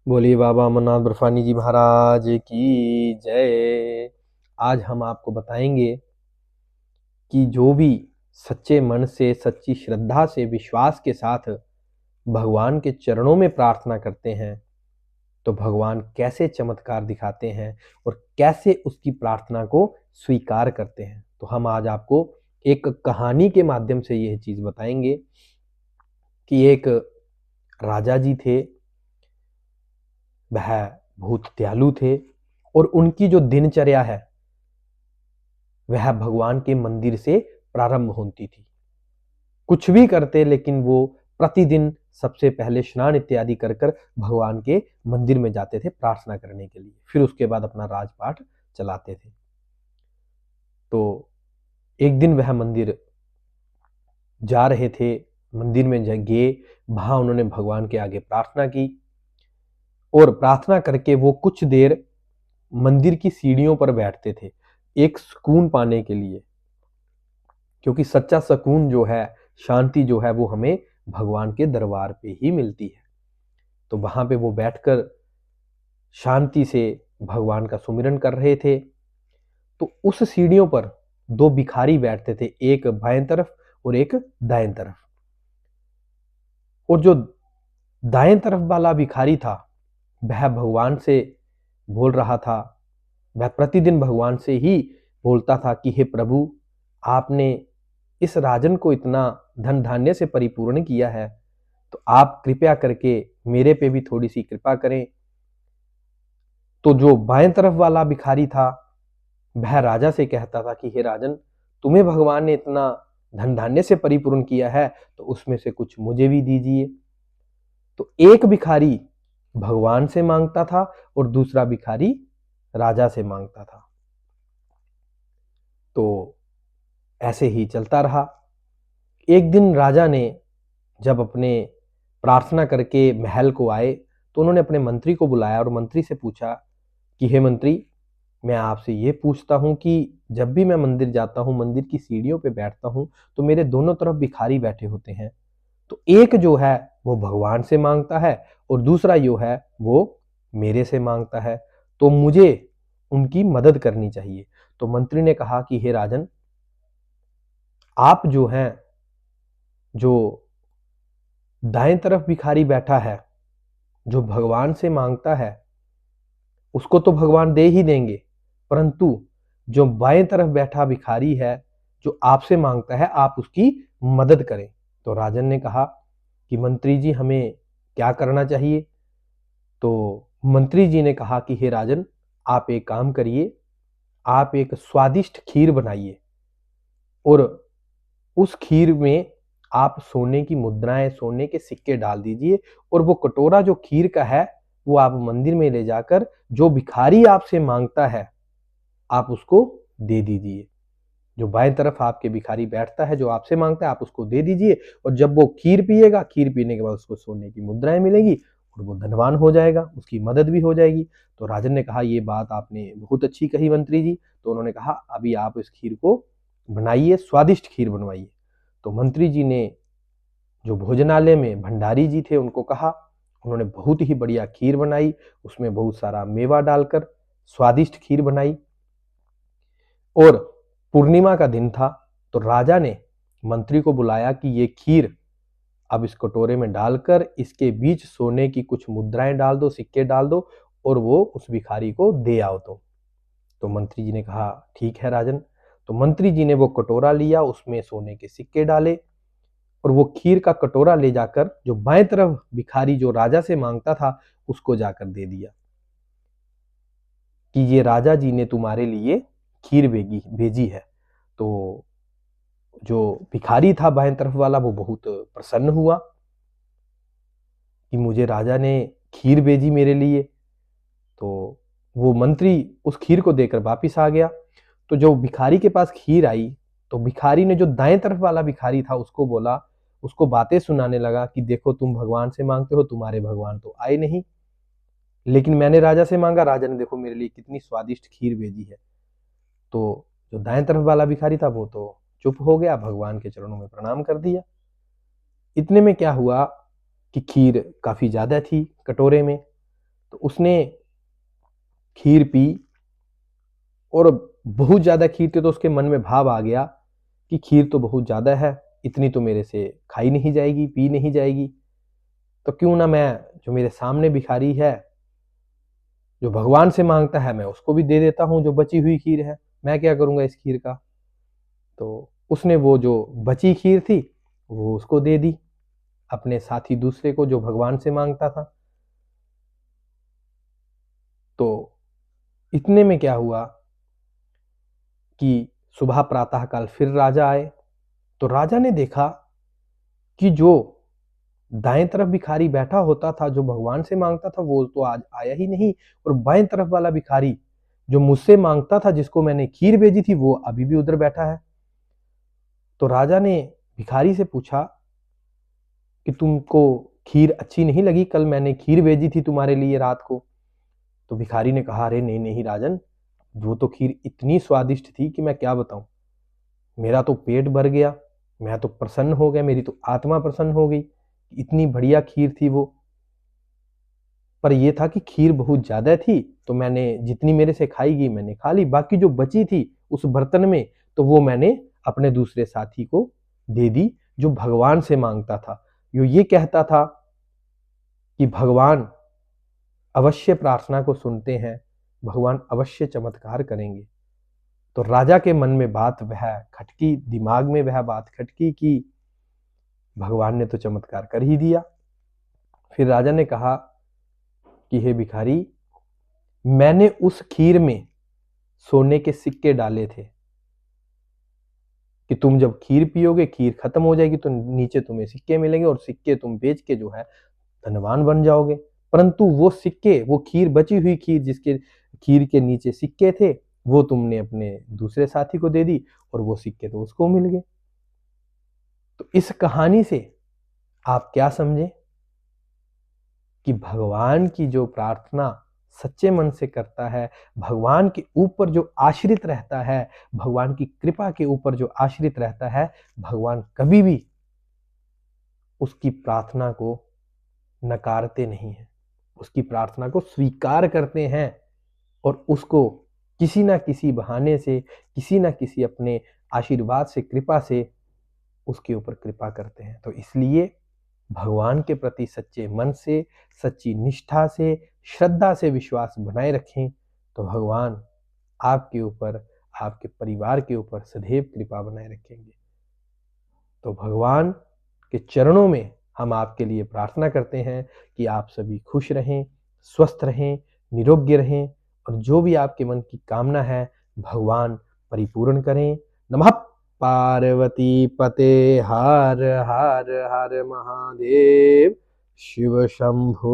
बोलिए बाबा अमरनाथ बर्फानी जी महाराज की जय। आज हम आपको बताएंगे कि जो भी सच्चे मन से, सच्ची श्रद्धा से, विश्वास के साथ भगवान के चरणों में प्रार्थना करते हैं तो भगवान कैसे चमत्कार दिखाते हैं और कैसे उसकी प्रार्थना को स्वीकार करते हैं। तो हम आज आपको एक कहानी के माध्यम से यह चीज बताएंगे कि एक राजा जी थे, वह बहुत दयालु थे और उनकी जो दिनचर्या है वह भगवान के मंदिर से प्रारंभ होती थी। कुछ भी करते लेकिन वो प्रतिदिन सबसे पहले स्नान इत्यादि कर कर भगवान के मंदिर में जाते थे प्रार्थना करने के लिए, फिर उसके बाद अपना राजपाट चलाते थे। तो एक दिन वह मंदिर जा रहे थे, मंदिर में गए, वहां उन्होंने भगवान के आगे प्रार्थना की और प्रार्थना करके वो कुछ देर मंदिर की सीढ़ियों पर बैठते थे एक सुकून पाने के लिए, क्योंकि सच्चा सुकून जो है, शांति जो है, वो हमें भगवान के दरबार पे ही मिलती है। तो वहां पे वो बैठकर शांति से भगवान का सुमिरन कर रहे थे। तो उस सीढ़ियों पर दो भिखारी बैठते थे, एक बाएं तरफ और एक दाएं तरफ। और जो दाएं तरफ वाला भिखारी था वह भगवान से बोल रहा था, वह प्रतिदिन भगवान से ही बोलता था कि हे प्रभु, आपने इस राजन को इतना धन धान्य से परिपूर्ण किया है, तो आप कृपया करके मेरे पे भी थोड़ी सी कृपा करें। तो जो बाएं तरफ वाला भिखारी था वह राजा से कहता था कि हे राजन, तुम्हें भगवान ने इतना धन धान्य से परिपूर्ण किया है तो उसमें से कुछ मुझे भी दीजिए। तो एक भिखारी भगवान से मांगता था और दूसरा भिखारी राजा से मांगता था। तो ऐसे ही चलता रहा। एक दिन राजा ने जब अपने प्रार्थना करके महल को आए तो उन्होंने अपने मंत्री को बुलाया और मंत्री से पूछा कि हे मंत्री, मैं आपसे ये पूछता हूं कि जब भी मैं मंदिर जाता हूं, मंदिर की सीढ़ियों पे बैठता हूं, तो मेरे दोनों तरफ भिखारी बैठे होते हैं। तो एक जो है वो भगवान से मांगता है और दूसरा जो है वो मेरे से मांगता है, तो मुझे उनकी मदद करनी चाहिए। तो मंत्री ने कहा कि हे राजन, आप जो हैं, जो दाएं तरफ भिखारी बैठा है, जो भगवान से मांगता है, उसको तो भगवान दे ही देंगे, परंतु जो बाएं तरफ बैठा भिखारी है, जो आपसे मांगता है, आप उसकी मदद करें। तो राजन ने कहा कि मंत्री जी, हमें क्या करना चाहिए? तो मंत्री जी ने कहा कि हे राजन, आप एक काम करिए, आप एक स्वादिष्ट खीर बनाइए और उस खीर में आप सोने की मुद्राएं, सोने के सिक्के डाल दीजिए और वो कटोरा जो खीर का है वो आप मंदिर में ले जाकर जो भिखारी आपसे मांगता है आप उसको दे दीजिए। जो बाएं तरफ आपके भिखारी बैठता है, जो आपसे मांगता है, आप उसको दे दीजिए और जब वो खीर पिएगा, खीर पीने के बाद उसको सोने की मुद्राएं मिलेगी और वो धनवान हो जाएगा, उसकी मदद भी हो जाएगी। तो राजन ने कहा ये बात आपने बहुत अच्छी कही मंत्री जी। तो उन्होंने कहा अभी आप इस खीर को बनाइए, स्वादिष्ट खीर बनवाइए। तो मंत्री जी ने जो भोजनालय में भंडारी जी थे उनको कहा, उन्होंने बहुत ही बढ़िया खीर बनाई, उसमें बहुत सारा मेवा डालकर स्वादिष्ट खीर बनाई। और पूर्णिमा का दिन था तो राजा ने मंत्री को बुलाया कि ये खीर अब इस कटोरे में डालकर इसके बीच सोने की कुछ मुद्राएं डाल दो, सिक्के डाल दो और वो उस भिखारी को दे आओ। तो मंत्री जी ने कहा ठीक है राजन। तो मंत्री जी ने वो कटोरा लिया, उसमें सोने के सिक्के डाले और वो खीर का कटोरा ले जाकर जो बाएं तरफ भिखारी जो राजा से मांगता था उसको जाकर दे दिया कि ये राजा जी ने तुम्हारे लिए खीर भेजी है। तो जो भिखारी था बाएं तरफ वाला वो बहुत प्रसन्न हुआ कि मुझे राजा ने खीर भेजी मेरे लिए। तो वो मंत्री उस खीर को देकर वापिस आ गया। तो जो भिखारी के पास खीर आई तो भिखारी ने जो दाएं तरफ वाला भिखारी था उसको बोला, उसको बातें सुनाने लगा कि देखो तुम भगवान से मांगते हो, तुम्हारे भगवान तो आए नहीं, लेकिन मैंने राजा से मांगा, राजा ने देखो मेरे लिए कितनी स्वादिष्ट खीर भेजी है। तो जो दाएं तरफ वाला भिखारी था वो तो चुप हो गया, भगवान के चरणों में प्रणाम कर दिया। इतने में क्या हुआ कि खीर काफी ज्यादा थी कटोरे में। तो उसने खीर पी और बहुत ज़्यादा खीर थी, तो उसके मन में भाव आ गया कि खीर तो बहुत ज़्यादा है, इतनी तो मेरे से खाई नहीं जाएगी, पी नहीं जाएगी, तो क्यों ना मैं जो मेरे सामने भिखारी है, जो भगवान से मांगता है, मैं उसको भी दे देता हूँ जो बची हुई खीर है, मैं क्या करूँगा इस खीर का। तो उसने वो जो बची खीर थी वो उसको दे दी, अपने साथी दूसरे को जो भगवान से मांगता था। तो इतने में क्या हुआ कि सुबह प्रातः काल फिर राजा आए। तो राजा ने देखा कि जो दाएं तरफ भिखारी बैठा होता था जो भगवान से मांगता था वो तो आज आया ही नहीं, और बाएं तरफ वाला भिखारी जो मुझसे मांगता था, जिसको मैंने खीर भेजी थी, वो अभी भी उधर बैठा है। तो राजा ने भिखारी से पूछा कि तुमको खीर अच्छी नहीं लगी? कल मैंने खीर भेजी थी तुम्हारे लिए रात को। तो भिखारी ने कहा, अरे नहीं नहीं राजन, वो तो खीर इतनी स्वादिष्ट थी कि मैं क्या बताऊं, मेरा तो पेट भर गया, मैं तो प्रसन्न हो गया, मेरी तो आत्मा प्रसन्न हो गई, इतनी बढ़िया खीर थी वो। पर यह था कि खीर बहुत ज्यादा थी, तो मैंने जितनी मेरे से खाई गई मैंने खा ली, बाकी जो बची थी उस बर्तन में, तो वो मैंने अपने दूसरे साथी को दे दी जो भगवान से मांगता था, जो ये कहता था कि भगवान अवश्य प्रार्थना को सुनते हैं, भगवान अवश्य चमत्कार करेंगे। तो राजा के मन में बात वह खटकी, दिमाग में वह बात खटकी कि भगवान ने तो चमत्कार कर ही दिया। फिर राजा ने कहा कि हे भिखारी, मैंने उस खीर में सोने के सिक्के डाले थे कि तुम जब खीर पियोगे, खीर खत्म हो जाएगी तो नीचे तुम्हें सिक्के मिलेंगे और सिक्के तुम बेच के जो है धनवान बन जाओगे। परंतु वो सिक्के, वो खीर, बची हुई खीर, जिसके खीर के नीचे सिक्के थे, वो तुमने अपने दूसरे साथी को दे दी और वो सिक्के तो उसको मिल गए। तो इस कहानी से आप क्या समझे कि भगवान की जो प्रार्थना सच्चे मन से करता है, भगवान के ऊपर जो आश्रित रहता है, भगवान की कृपा के ऊपर जो आश्रित रहता है, भगवान कभी भी उसकी प्रार्थना को नकारते नहीं हैं, उसकी प्रार्थना को स्वीकार करते हैं और उसको किसी ना किसी बहाने से, किसी ना किसी अपने आशीर्वाद से, कृपा से उसके ऊपर कृपा करते हैं। तो इसलिए भगवान के प्रति सच्चे मन से, सच्ची निष्ठा से, श्रद्धा से विश्वास बनाए रखें, तो भगवान आपके ऊपर, आपके परिवार के ऊपर सदैव कृपा बनाए रखेंगे। तो भगवान के चरणों में हम आपके लिए प्रार्थना करते हैं कि आप सभी खुश रहें, स्वस्थ रहें, निरोग्य रहें और जो भी आपके मन की कामना है भगवान परिपूर्ण करें। नमः पार्वती पते हर हर हर महादेव शिव शंभू।